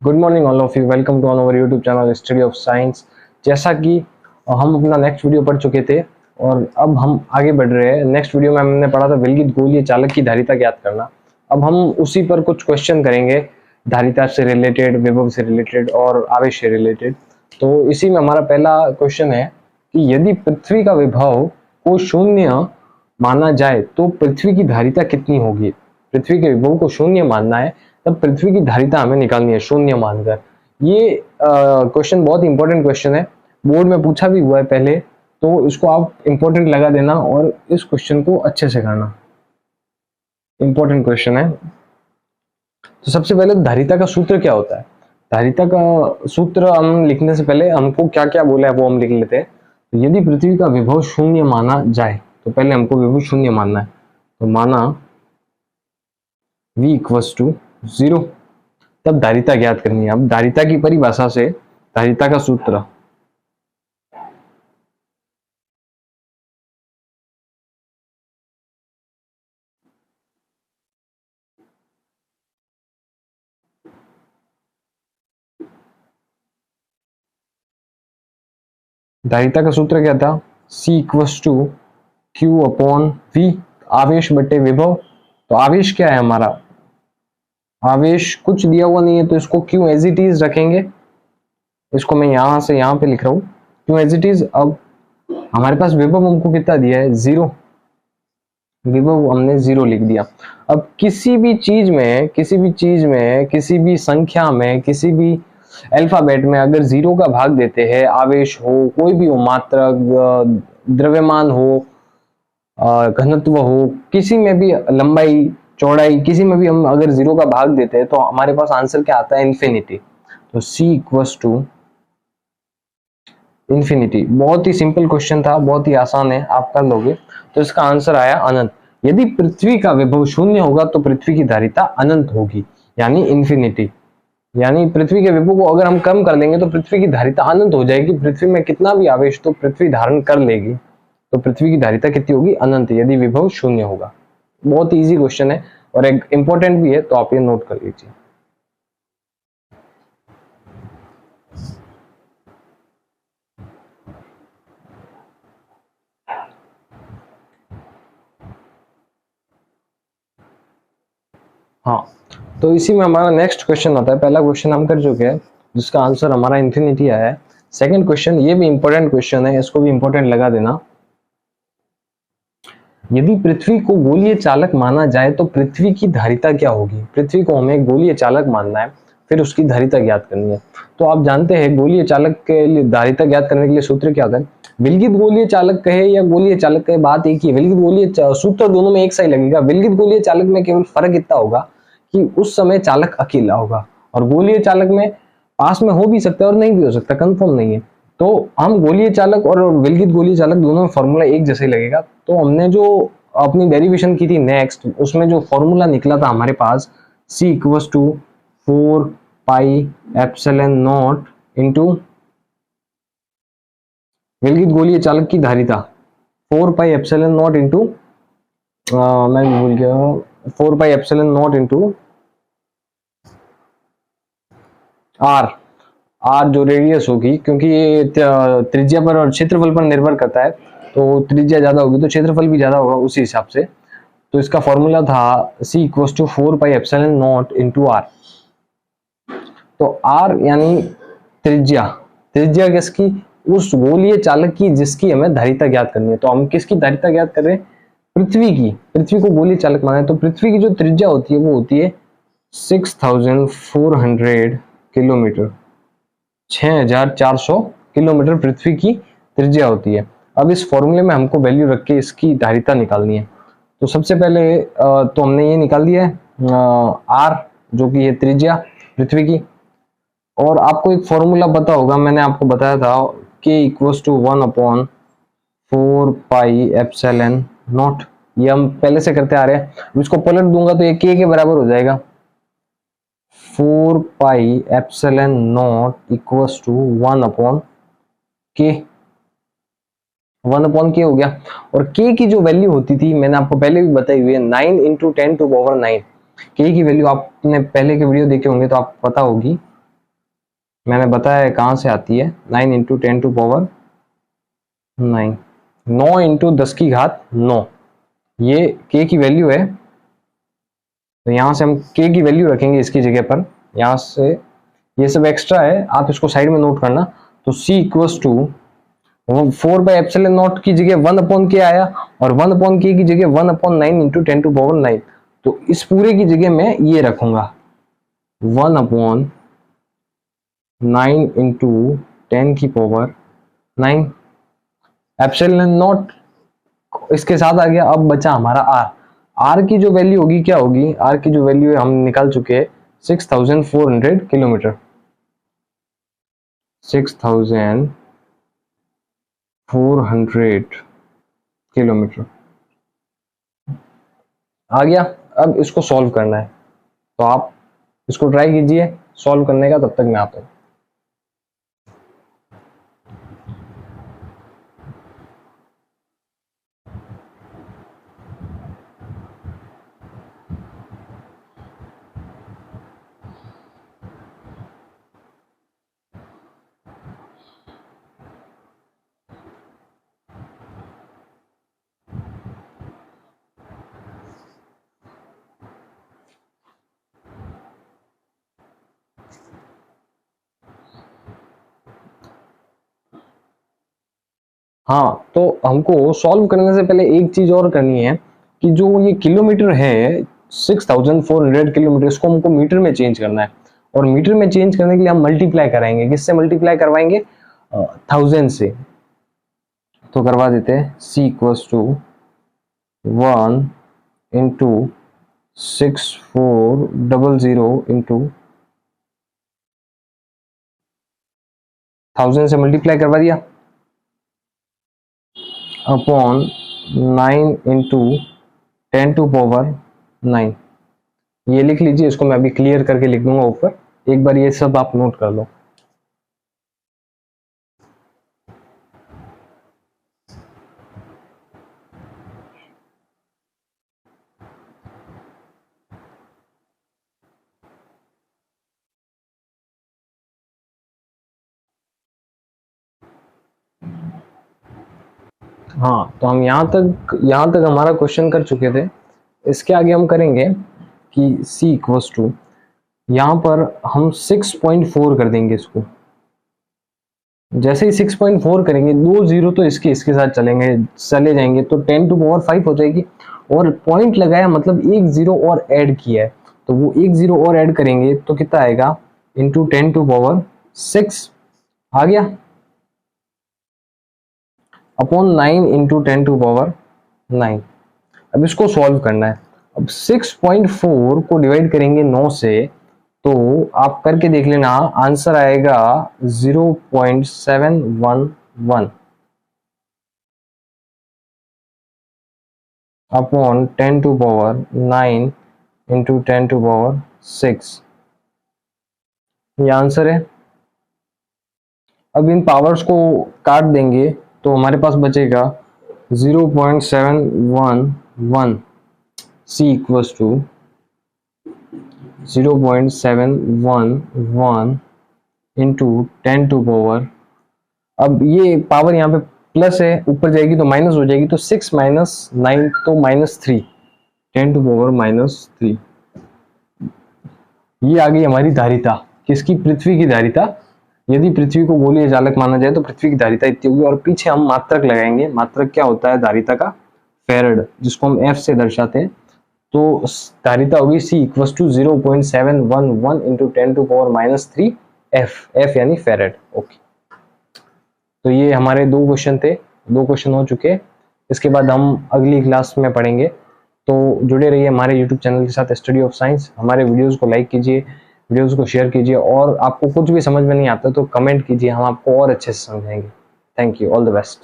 Good morning all of you, welcome to our YouTube channel study of science. जैसा कि हम अपना next video पढ़ चुके थे और अब हम आगे बढ़ रहे हैं। नेक्स्ट वीडियो में हमने पढ़ा था विलगित गोलीय चालक की धारिता ज्ञात करना। अब हम उसी पर कुछ क्वेश्चन करेंगे, धारिता से रिलेटेड, विभव से रिलेटेड और आवेश से रिलेटेड। तो इसी में हमारा पहला क्वेश्चन है कि यदि पृथ्वी का विभव को शून्य माना जाए तो पृथ्वी की धारिता कितनी होगी। पृथ्वी के विभव को शून्य मानना है, तब पृथ्वी की धारिता हमें निकालनी है शून्य मानकर। ये क्वेश्चन बहुत इंपॉर्टेंट क्वेश्चन है, बोर्ड में पूछा भी हुआ है पहले, तो इसको आप इंपॉर्टेंट लगा देना और इस क्वेश्चन को अच्छे से करना। इंपॉर्टेंट क्वेश्चन है। तो सबसे पहले धारिता का सूत्र क्या होता है। धारिता का सूत्र हम लिखने से पहले हमको क्या क्या बोला है वो हम लिख लेते हैं। तो यदि पृथ्वी का विभव शून्य माना जाए तो पहले हमको विभव शून्य मानना है। तो माना v इक्वल्स टू 0, तब धारिता ज्ञात करनी है। अब धारिता की परिभाषा से धारिता का सूत्र धारिता का सूत्र क्या था, C equals to Q upon V, आवेश बटे विभव। तो आवेश क्या है हमारा, आवेश कुछ दिया हुआ नहीं है तो इसको Q एज इट इज रखेंगे। इसको मैं यहां से यहां पे लिख रहा हूं Q एज इट इज। अब हमारे पास विभव हमको कितना दिया है, 0। विभव हमने 0 लिख दिया। अब किसी भी चीज में किसी भी संख्या में, किसी भी अल्फाबेट में अगर 0 का भाग देते हैं, आवेश हो, कोई भी हो, मात्रक, द्रव्यमान हो, घनत्व हो, किसी में भी लंबाई चौड़ाई, किसी में भी हम अगर 0 का भाग देते हैं तो हमारे पास आंसर क्या आता है, इंफिनिटी। तो C इक्वल्स टू इंफिनिटी। बहुत ही सिंपल क्वेश्चन था, बहुत ही आसान है, आप कर लोगे। तो इसका आंसर आया अनंत। यदि पृथ्वी का विभव शून्य होगा तो पृथ्वी की धारिता अनंत होगी, यानी इंफिनिटी। यानी पृथ्वी के विभव को अगर हम कम कर लेंगे तो पृथ्वी की धारिता अनंत हो जाएगी। पृथ्वी में कितना भी आवेश तो पृथ्वी धारण कर लेगी, तो पृथ्वी की धारिता कितनी होगी, अनंत, यदि विभव शून्य होगा। बहुत इजी क्वेश्चन है और एक इंपॉर्टेंट भी है, तो आप ये नोट कर लीजिए। हाँ, तो इसी में हमारा नेक्स्ट क्वेश्चन आता है। पहला क्वेश्चन हम कर चुके हैं जिसका आंसर हमारा इंफिनिटी आया है। सेकंड क्वेश्चन, ये भी इंपॉर्टेंट क्वेश्चन है, इसको भी इंपॉर्टेंट लगा देना। यदि पृथ्वी को गोलीय चालक माना जाए तो पृथ्वी की धारिता क्या होगी। पृथ्वी को हमें गोलीय चालक मानना है, फिर उसकी धारिता ज्ञात करनी है। तो आप जानते हैं गोलीय चालक के लिए धारिता ज्ञात करने के लिए सूत्र क्या होता है। विलगित गोलीय चालक कहे या गोलीय चालक कहे, बात एक ही है। विलगित गोलीय सूत्र दोनों में एक सा ही लगेगा। विलगित गोलीय चालक में केवल फर्क इतना होगा कि उस समय चालक अकेला होगा, और गोलीय चालक में पास में हो भी सकता है और नहीं भी हो सकता, कंफर्म नहीं है। तो हम गोलीय चालक और विलगित गोलीय चालक दोनों में फॉर्मूला एक जैसे ही लगेगा। तो हमने जो अपनी डेरिवेशन की थी नेक्स्ट, उसमें जो फॉर्मूला निकला था हमारे पास, C equals to 4 pi epsilon naught into विलगित गोलीय चालक की धारिता, 4 पाई एप्सिलॉन नॉट इंटू, मैं भूल गया, 4 pi epsilon naught into R जो रेडियस होगी, क्योंकि ये त्रिज्या पर और क्षेत्रफल पर निर्भर करता है। तो त्रिज्या ज्यादा होगी तो क्षेत्रफल भी ज्यादा होगा उसी हिसाब से। तो इसका फॉर्मूला था C equals to 4 pi epsilon naught into R. तो आर यानी त्रिज्या, त्रिज्या किसकी, उस गोलीय चालक की जिसकी हमें धारिता ज्ञात करनी है। तो हम किसकी धारिता ज्ञात कर रहे हैं, पृथ्वी की। पृथ्वी को गोलीय चालक माना है तो पृथ्वी की जो त्रिज्या होती है वो होती है 6400 किलोमीटर, 6400 किलोमीटर पृथ्वी की त्रिज्या होती है। अब इस फॉर्मूले में हमको वैल्यू रख के इसकी धारिता निकालनी है। तो सबसे पहले तो हमने ये निकाल दिया है आर, जो कि है त्रिज्या पृथ्वी की। और आपको एक फॉर्मूला पता होगा, मैंने आपको बताया था, K equals to 1 upon 4 pi epsilon naught. ये हम पहले से करते आ रहे हैं। इसको पलट दूंगा तो ये K के बराबर हो जाएगा। 4 pi epsilon naught equals to 1 upon K, 1 upon K हो गया। और K की जो वैल्यू होती थी मैंने आपको पहले भी बताई हुई है, 9 इंटू 10 टू पावर 9। K की वैल्यू आपने पहले के वीडियो देखे होंगे तो आपको पता होगी मैंने बताया कहाँ से आती है, 9 इंटू 10 टू पावर 9, 9 इंटू 10 की घात 9, ये k की वैल्यू है। तो यहाँ से हम k की वैल्यू रखेंगे इसकी जगह पर, यहाँ से ये सब एक्स्ट्रा है, आप इसको साइड में नोट करना। तो c इक्वल्स टू 4/एप्सिलॉन नॉट की जगह 1/k आया, और 1/k की जगह 1/9 इंटू 10 टू पावर 9। तो इस पूरे की जगह मैं ये रखूंगा 1/9 इंटू 10 की पावर 9। एप्सिलॉन नॉट इसके साथ आ गया। अब बचा हमारा r। r की जो वैल्यू होगी क्या होगी, r की जो वैल्यू है हम निकाल चुके हैं 6400 किलोमीटर, 6400 किलोमीटर आ गया। अब इसको सॉल्व करना है, तो आप इसको ट्राई कीजिए सॉल्व करने का, तब तक मैं आता हूं। हाँ, तो हमको सॉल्व करने से पहले एक चीज और करनी है कि जो ये किलोमीटर है 6400 किलोमीटर, इसको हमको मीटर में चेंज करना है। और मीटर में चेंज करने के लिए हम मल्टीप्लाई कराएंगे, किससे मल्टीप्लाई करवाएंगे, 1000 से। तो करवा देते हैं c equals to 1 into 6400 into 1000 से मल्टीप्लाई करवा दिया, अपॉन 9 इंटू 10 टू पावर 9। ये लिख लीजिए, इसको मैं अभी क्लियर करके लिख दूंगा ऊपर, एक बार ये सब आप नोट कर लो। हाँ, तो हम यहाँ तक हमारा क्वेश्चन कर चुके थे। इसके आगे हम करेंगे कि c इक्वल्स टू, यहाँ पर हम 6.4 कर देंगे इसको। जैसे ही 6.4 करेंगे, 2 जीरो तो इसके साथ चले जाएंगे, तो 10 टू पावर 5 हो जाएगी। और पॉइंट लगाया मतलब एक जीरो और ऐड किया है, तो वो एक जीरो और ऐड करेंगे तो कितना आएगा, इंटू 10 टू पावर 6 आ गया, अपॉन 9 इंटू 10 टू पावर 9। अब इसको सॉल्व करना है। अब 6.4 को डिवाइड करेंगे 9 से, तो आप करके देख लेना, आंसर आएगा 0.711 upon 10 to power 9 into 10 to power 6। ये आंसर है। अब इन पावर्स को काट देंगे तो हमारे पास बचेगा 0.711 c equals to 0.711 into 10 to power, अब ये पावर यहाँ पे प्लस है, ऊपर जाएगी तो माइनस हो जाएगी, तो 6 माइनस 9 तो -3, 10 टू पावर -3। ये आ गई हमारी धारिता, किसकी, पृथ्वी की धारिता। यदि पृथ्वी को गोलीय चालक माना जाए तो पृथ्वी की धारिता इतनी होगी। और पीछे हम मात्रक लगाएंगे। मात्रक क्या होता है धारिता का, फेरड, जिसको हम f से दर्शाते हैं। तो धारिता होगी c equals to 0.711 into 10 to power -3 f यानी फेरड। ओके, तो ये हमारे 2 क्वेश्चन थे, 2 क्वेश्चन हो चुके। इसके बाद हम अगली क्लास में पढ़ेंगे। तो जुड़े रहिए हमारे यूट्यूब चैनल के साथ, स्टडी ऑफ साइंस। हमारे वीडियोस को लाइक कीजिए, वीडियोस को शेयर कीजिए, और आपको कुछ भी समझ में नहीं आता तो कमेंट कीजिए, हम आपको और अच्छे से समझाएंगे। Thank you, all the best.